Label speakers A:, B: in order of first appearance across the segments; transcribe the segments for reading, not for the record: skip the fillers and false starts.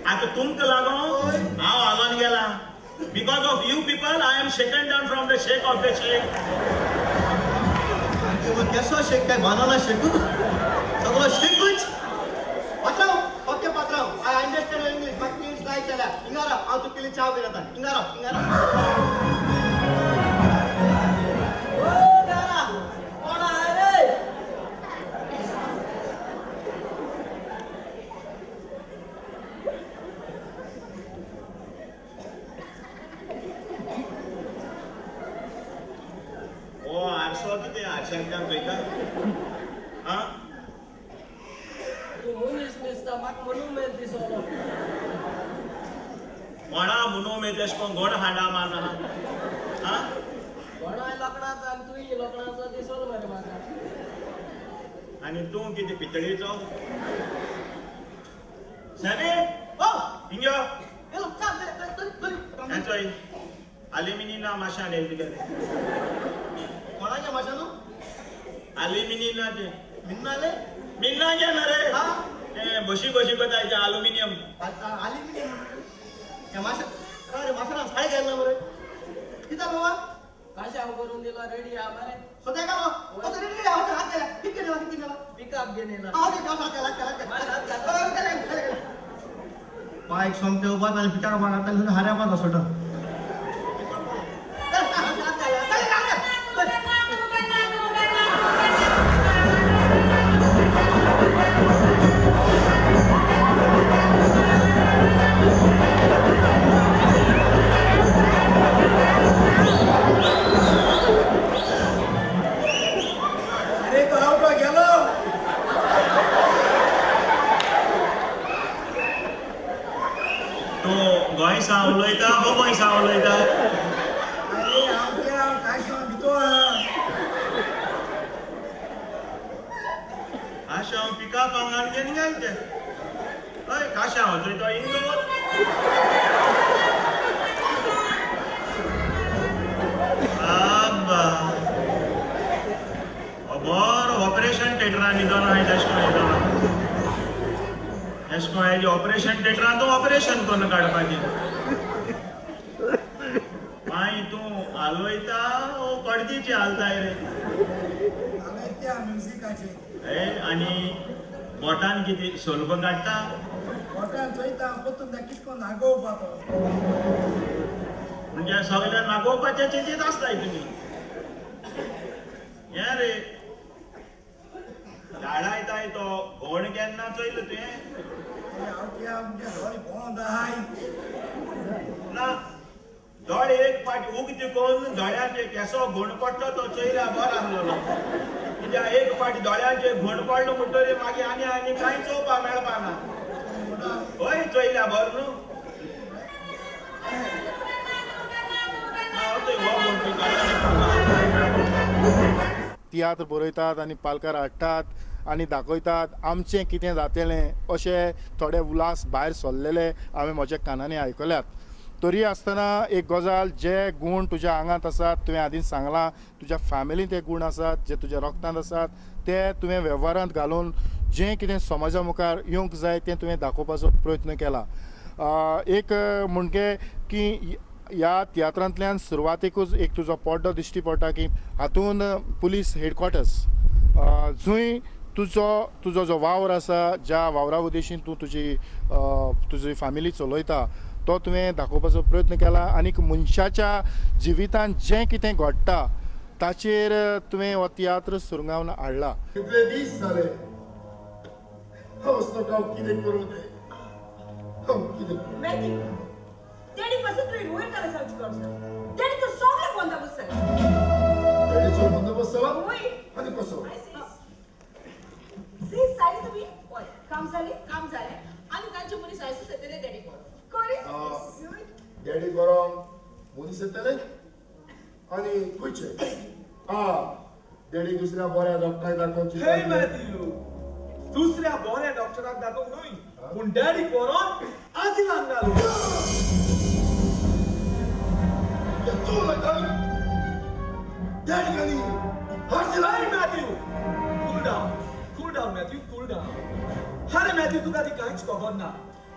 A: आता तुमकां लागून हांव हालोन गेला. Because of you people, I am shaken down from the shake of the shake.
B: केसो शेक काय बनाना शेकू सगळं शेकूच पात्राव ओके पात्राव I understand English but please try केला इंगारा हांव तुका पिली चाव घेता इंगारा
A: किती आशांकान पळयता आ
C: तू मनीस दिसता म्हाका म्हणून मेल दिसलो
A: कोणा म्हणून मेल तेश कोण घोण हांडा मारना आ
C: कोणाय लोकणाचा आनी तूंय लोकणाचो दिसलो मरे म्हाका
A: आनी तूं कितें पितळेचो साबे ओ हिंगयो
B: हेलो चाल
A: हेंचोय अल्युमिनियम माशा हाडले तुगे
B: कोणाच्या माशानो
A: अल्युमिनियम ते
B: मिन्नाले
A: मिन्ना घे ना रे
B: हा
A: ए बशी बशी बतायचे अल्युमिनियम
B: अल्युमिनियम या माशा अरे माशाना साडे घ्यायला बरे किती बाबा
C: कशा करून दिला रेडी आ मरे
B: स्वतः का तो रेडी आहे हात केला ठीक आहे किती केला
C: पिकअप घेऊन येला
B: हा ते का केला बाईक सोमते उभा आणि पिटाका मारता त्याला हार्या पण सोडा
A: गोंयसा उलयता हो गोंयसा उलयता
B: अरे हांव काय सांग भितो
A: आशा हांव पिकअप हांगार घेवन गेले ते हय काशा वचय तो इंदोर आब्बा बरो ऑपरेशन थिएटरान न्हिदोन हांवें तेशको येदोना तेशको हेजे ऑपरेशन थिएटरान तूं ऑपरेशन करून काडपाचें मागीर तूं हालयता ओ पडदीचे हालताय रे
B: त्या म्युझिकाचे
A: ए आनी बोटान कितें सोल्प काडटा
B: बोटान चोयता पोतून कितको नागोवपाचो
A: म्हणजे सगळे नागोवपाचे चिंतीत आसताय तुमी हें रे झाडायताय तो घोण केन्ना चोयलो तुवें ना दोळे एक पाटी उगती करून दोळ्यांचे केसो घोण पडलो तो चोयल्या बरो आसलेलो कित्या एक पाटी दोळ्यांचे घोण पडलो म्हणटरी मागीर आनी आनी कांय चोवपा मेळपा ना हय चोयल्या बरो न्हू
D: तियात्र बरयतात आनी पालकार हाडटात आनी दाखयतात आमचें कितें जातलें अशें थोडे उलास भायर सरलेले हांवें म्हज्या कानांनी आयकल्यात तरी आसतना एक गजाल जे गूण तुज्या आंगांत आसात तुवें आदीं सांगलां तुज्या फॅमिलींत ते गूण आसात जे तुज्या रक्तांत आसात ते तुवें वेव्हारांत घालून जें कितें समाजा मुखार येवंक जाय तें तुवें दाखोवपाचो प्रयत्न केला एक म्हणजे की ह्या तियात्रांतल्यान सुरवातेकूच एक तुजो पड्डो दिश्टी पडटा की हातूंत पुलीस हेडक्वॉर्टर्स जंय तुजो जो वावर आसा ज्या वावरा उद्देशीन तूं तुजी फॅमिली चलयता तो तुवें दाखोवपाचो प्रयत्न केला आनीक मनशाच्या जिवितांत जें कितें घडटा ताचेर तुवें हो तियात्र सुरंगावन हाडला
E: कितले दीस जाले हांव कितें करूं तें हांव कितें
F: Matthew, Daddy पासून तुवें वयर घाला सांगची गरज Daddy तो सगळे बंदोबस्त जाला
E: डॅडीचो बंदोबस्त जाला
F: वय
E: आनी कसो
F: सी साडी तुम्ही वय काम झाले आणि तांचे मनीस आयसू सतरे डॅडी कोरी
E: डॅडी गरम मनीस येतले आनी खंयचे डॅडी दुसऱ्या बऱ्या डॉक्टराक दाखोवची
G: हे मॅथ्यू दुसऱ्या बऱ्या डॉक्टराक दाखोवंक न्हय पूण डॅडी कोरोन आजिलान घालूं
E: तूं लागली डॅडी घाली
G: Hey Matthew, cool down, Matthew, cool down. Hare Matthew, तुका ती कांयच खबर ना.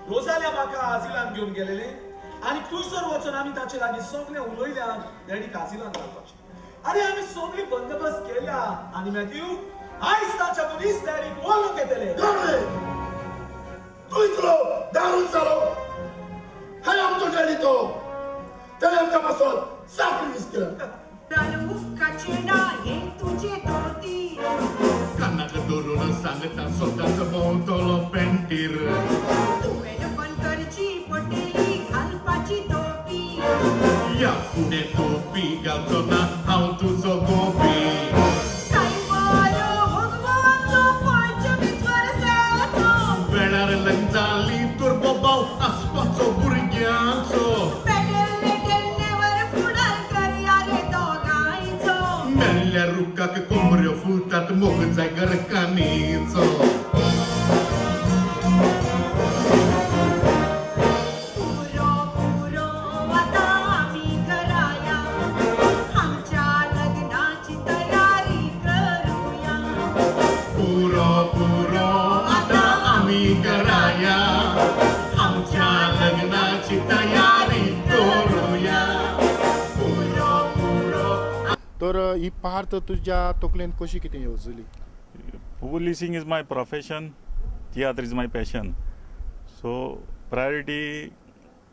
G: रोजाल्या म्हाका आजिलान घेवन गेलेले आनी थंयसर वचून आमी ताचे लागीं सगळे उलयल्यात डॅडीक आजिलान घालपाचें. अरे आमी सगळी बंदोबस्त केल्या आनी मॅथ्यू आयज ताच्या मनीस डॅडीक वळून घेतले.
E: तू इतलो दारून चालो हाय आमचो डॅडी तो त्याने आमच्या पासून सॅक्रिफाईस केला.
F: मुखाचे नाये तुझे धोती
H: कानाक धरून सांगता स्वताच भोंवतलो पेंटीर
F: तुवें बनकरची पटेली घालपाची टोपी
H: या फुडें टोपी घालचो ना हांव तुजो गोपी
F: काय बरो भगवानचो पंचमीश्वर सेवाचो
H: वेळार लग्न जाली तर बाबाव आसपाचो भुरग्यांचो
F: पेटेल्ले केन्नेवर फुडार करया रे दोगांयचो
H: मेल्ल्या रुखाक कोंबऱ्यो फुलतात मोग जाय गरकानीचो
F: पुरो पुरो आतां आमी घराया आमच्या लग्नाची तयारी करूया
H: पुरो पुरो आतां आमी कराया आमच्या लग्नाची तयारी करूया
F: पुरो पुरो
D: तर ही पार्थ तुज्या तकलेंत कशी कितें येवजली?
I: Policing is my profession, theatre is my passion. So priority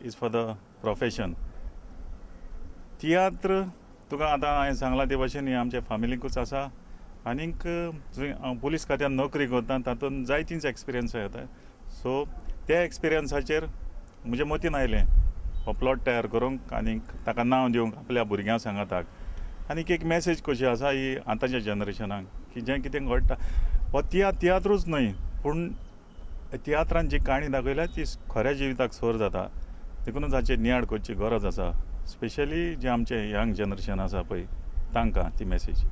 I: is for the profession. Tiatr तुका आतां हांवें सांगलां ते भाशेन ही आमच्या फॅमिलीकूच आसा आनीक हांव पुलीस खात्यांत नोकरी करता तातूंत जायतींच एक्सपिरियन्स येता. सो त्या एक्सपिरियन्साचेर म्हज्या मतीन आयलें हो प्लॉट तयार करूंक आनीक ताका नांव दिवंक आपल्या भुरग्यांक सांगताक आनीक एक मॅसेज कशी आसा ही आतांच्या जनरेशनाक की जें कितें घडटा हो तियात्रूच न्हय पूण तियात्रान जी काणी दाखयल्या ती खऱ्या जिविताक सर जाता देखूनच हाचेर नियाळ करची गरज आसा स्पेशली जे आमचे यंग जनरेशन आसा पळय तांकां ती मॅसेज.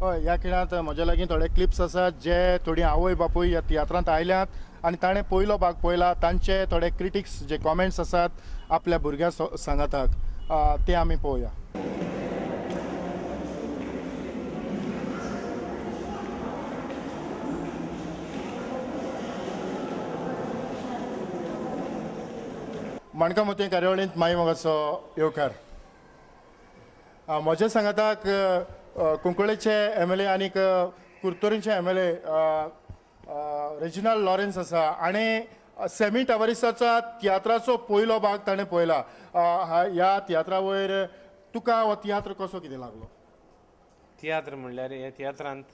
D: हय ह्या खिणांत म्हज्या लागीं थोडे क्लिप्स आसात जे थोडी आवय बापूय ह्या तियात्रांत आयल्यात आनी ताणें पयलो भाग पळयला तांचे थोडे क्रिटिक्स जे कॉमेंट्स आसात आपल्या भुरग्यांक सांगताक ते आमी पळोवया. मणकामती कार्यावळींत माई मोगाचो येवकार. म्हज्या सांगताक कुंकळेचे MLA आनीक कुर्तोरीचे MLA रेजिनाल्ड लॉरेन्स आसा आनी सेमी टावरिसाचा तियात्राचो पयलो भाग ताणें पळयला. ह्या तियात्रा वयर तुका हो तियात्र कसो कितें लागलो?
J: तियात्र म्हणल्यार ह्या तियात्रांत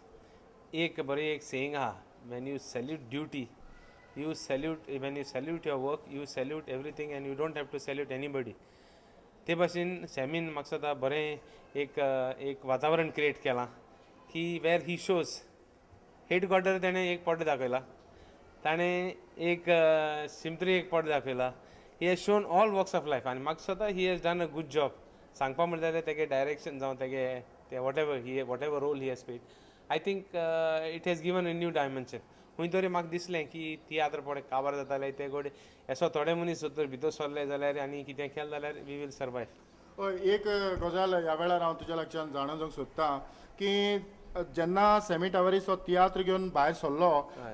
J: एक बरें एक सेयींग आहा Wien you salute duty you salute when you salute your work you salute everything and you don't have to salute anybody. ते भाशेन सॅमीन म्हाका सदां बरें एक वातावरण क्रिएट केलां की वेर ही शोज हेडक्वॉर्टर ताणें एक पॉट दाखयला ताणें एक सिमत्री एक पॉट दाखयला. He has shown all works of life आनी म्हाका सदां he has done a good job. सांगपा म्हणटा जाल्यार तेगे डायरेक्शन जावं तेगे ते whatever role he has played I think it has given a new dimension. खंय तरी म्हाका दिसलें की तियात्र पळय काबार जाताले ते घोडे असो थोडे मनीस जर भितर सरले जाल्यार आनी कितें केलें जाल्यार वी वील सर्वायव.
D: हय एक गजाल ह्या वेळार हांव तुज्या लागच्यान जाणून घेवंक सोदतां की जेन्ना सेमी टावरीस हो तियात्र घेवन भायर सरलो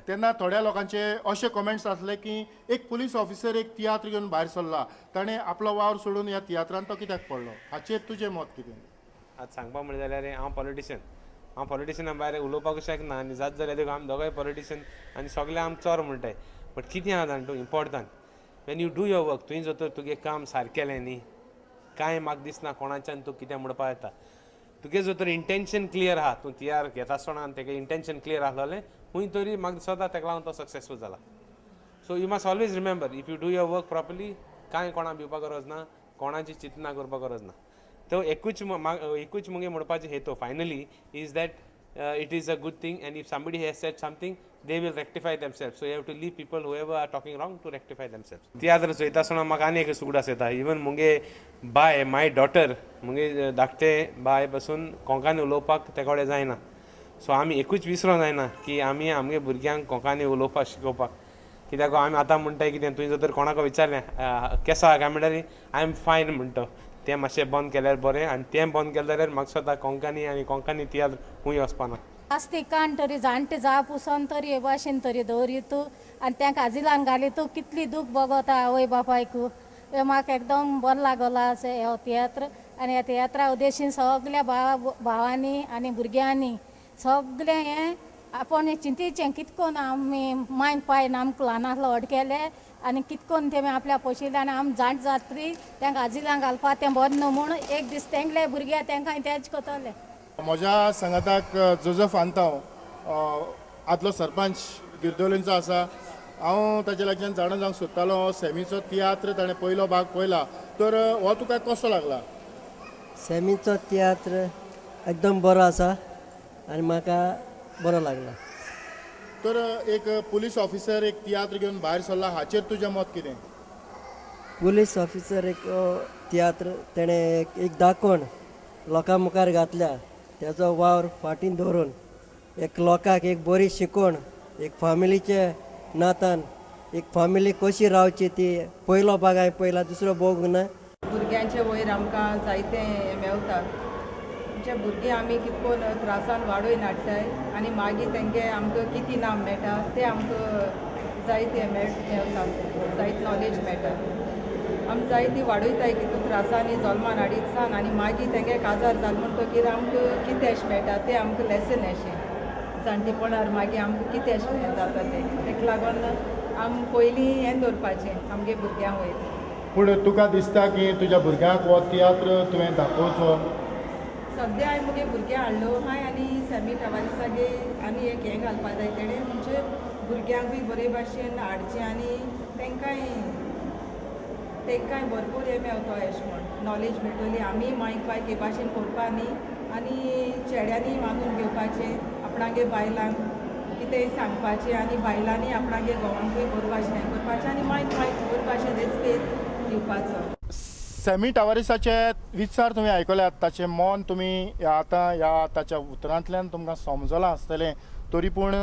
D: तेन्ना थोड्या लोकांचे अशे कमेंट्स आसले की एक पुलीस ऑफिसर एक तियात्र घेवन भायर सरला ताणें आपलो वावर सोडून ह्या तियात्रांत तो कित्याक पडलो हाचेर तुजें मत कितें?
J: आतां सांगपा म्हणलें जाल्यार हांव पॉलिटिशना भायर उलोवपाक शकना आनी जात जाल्यार देखून आमी दोगांय पॉलिटिशियन आनी सगळे आमी चोर म्हणटाय. बट कितें आहा जाण तूं important Wien you do your work तुवें जर तर तुगे काम सारकेलें न्ही कांय म्हाका दिसना कोणाच्यान तूं कितें म्हणपा येता. तुगे जर तर इंटेंशन क्लियर आहा तूं तियार घेता आसतना तेगे इंटेंशन क्लियर आसलेलें खंय तरी म्हाका दिसता तेका लागून तो सक्सेसफूल जाला. So you must always remember if you do your work properly कांय कोणाक भिवपा गरज ना कोणाची चिंतना करपा गरज ना. तो एकूच मुगे म्हणपाचें हेतू finally is that it is a good thing and if somebody has said something they will rectify themselves. So you have to leave people whoever are talking wrong to rectify themselves. Tiatr Choyta आसतना म्हाका आनी एक सुगडास येता. Even मुगे bye माय daughter मुगे धाकटे bye पासून कोंकणी उलोवपाक ते कडेन जायना. सो आमी एकूच विसरों जायना की आमी आमगे भुरग्यांक कोंकणी उलोवपाक शिकोवपाक कित्याक आमी आतां म्हणटाय कितें तुवें जर कोणाक विचारलें केसो आहा काय म्हणल्यार आय एम फायन म्हणटा तें मातशें बंद केल्यार बरें आनी तें बंद केलें जाल्यार म्हाका स्वता कोंकणी आनी कोंकणी तियात्र खूंय वचपाना.
K: आस्तिकान तरी जाणटे जा पुसोन तरी हे भाशेन तरी दवरितू आनी तांकां आजिलान घाली तूं कितली दूख भोगोता आवय बापायकू हे म्हाका एकदम बरो लागला अशें हो तियात्र आनी ह्या तियात्रा उद्देशीन सगल्या भावांनी आनी भुरग्यांनी सगळें हें आपण चिंतेचें कितकोन आमी मायन पायन आमकां ल्हानांतलो व्हड केले आनी कितकोन तेमी आपल्या पोशिल्ले आनी आमी जाण जातरी तांकां आजिलां घालपा तें बरें न्हू म्हूण एक दीस तेंगले भुरगे तांकां तेज कोतले.
D: म्हज्या सांगाताक जोजफ आंताव आदलो सरपंच गिरदोलींचो आसा. हांव ताचे लागच्यान जाणा जावंक सोदतालो सॅमीचो तियात्र ताणें पयलो भाग पळयला तर हो तुका कसो लागला?
C: सॅमीचो तियात्र एकदम बरो आसा आनी म्हाका बरो लागला.
D: तर एक पुलीस ऑफिसर एक तियात्र घेवन भायर सरला हाचेर तुजें मत कितें?
C: पुलीस ऑफिसर एक तियात्र तेणें एक दाखोवन लोकां मुखार घातल्या तेजो वावर फाटीं दवरून एक लोकांक एक बरी शिकोण एक फॅमिलीचे नातान एक फॅमिली कशी रावची ती पयलो भाग हांवें पयला दुसरो भोगूंक ना.
L: भुरग्यांचे वयर आमकां जायतें मेवता जे भुरगीं आमी कितकोन त्रासान वाडोवन हाडटाय आनी मागीर तेंगे आमकां कितें इनाम मेळटा तें आमकां जायतें मेवता जायत नॉलेज मेळटा. आमी जायतीं वाडयताय कितून त्रासांनी जल्मान हाडीत सान आनी मागीर तेंगे काजार जालें म्हणटकीर आमकां कितें अशें मेळटा तें आमकां लेसन अशें जाणटेपणार मागीर आमकां कितें अशें जाता तें तेका लागून आमी पयलीं हें दवरपाचें आमगे भुरग्यां वयर.
D: पूण तुका दिसता की तुज्या भुरग्यांक हो तियात्र तुवें दाखोवचो?
L: सद्या हांवें मुगे भुरग्यां हाडलो हाय आनी सॅमी टावारिसागे आनी एक हें घालपा जाय तेणें म्हणजे भुरग्यांक बी बरे भाशेन हाडचें आनी तेंकांय भरपूर हें मेवता अशें म्हण नॉलेज मेळटली. आमी मायक बायक हे भाशेन करपा न्ही आनी चेड्यांनी मागून घेवपाचें आपणागे बायलांक कितेंय सांगपाचें आनी बायलांनी आपणागे घोवांकूय बरे भाशेन हें करपाचें आनी मायक बरे भाशेन रेस्पेद दिवपाचो.
D: सॅमी टावारिसाचे विचार तुमी आयकल्यात ताचें मन तुमी ह्या ताच्या उतरांतल्यान तुमकां समजलां आसतलें. तरी पूण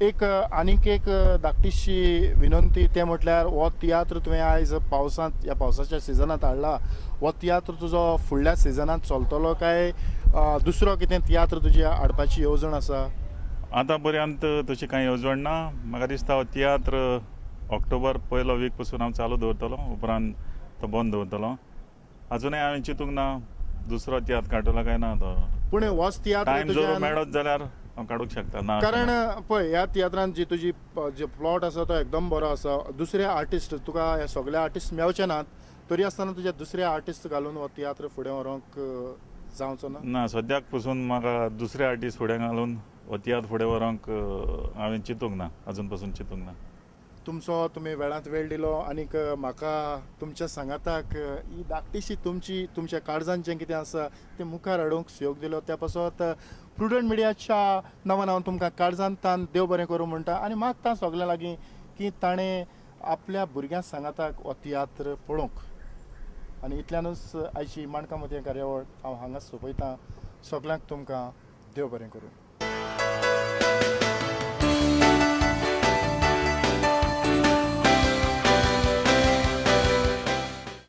D: एक आनीक एक धाकटीशी विनंती तें म्हटल्यार हो तियात्र तुवें आयज पावसांत ह्या पावसाच्या सिजनांत हाडला. हो तियात्र तुजो फुडल्या सिजनांत चलतलो काय दुसरो कितें तियात्र तुजी हाडपाची येवजण आसा?
I: आतां पर्यंत तशी कांय येवजण ना. म्हाका दिसता हो तियात्र ऑक्टोबर पयलो वीक पासून हांव चालू दवरतलो उपरांत तो बंद दवरतलो. अजुनूय हांवें चिंतूंक ना दुसरो तियात्र काडटलो काय ना तो.
D: पूण होच तियात्र
I: टायम जर मेळत जाल्यार हांव काडूंक शकता. ना
D: कारण पळय ह्या तियात्रांत जी तुजी जो प्लॉट आसा तो एकदम बरो आसा. दुसरे आर्टिस्ट तुका हे सगळे आर्टिस्ट मेळचे नात तरी आसतना तुजे दुसरे आर्टिस्ट घालून हो तियात्र फुडें व्हरूंक जावचो ना?
I: ना सद्याक पासून म्हाका दुसरे आर्टिस्ट फुडें घालून हो तियात्र फुडें व्हरूंक हांवें चिंतूंक ना अजून पासून चिंतूंक ना.
D: तुमी वेळांत वेळ दिलो आनीक म्हाका तुमच्या सांगाताक ही धाकटीशी तुमच्या काळजांत जें कितें आसा तें मुखार हाडूंक सुयोग दिलो त्या पासत प्रुडंट मिडियाच्या नांवान हांव तुमकां काळजांतान देव बरें करूं म्हणटा आनी मागता सगळ्यां लागीं की ताणें आपल्या भुरग्यां सांगाताक हो तियात्र पळोवंक. आनी इतल्यानूच आयची माणकामती कार्यावळ हांव हांगाच सोंपयतां. सगळ्यांक तुमकां देव बरें करूं.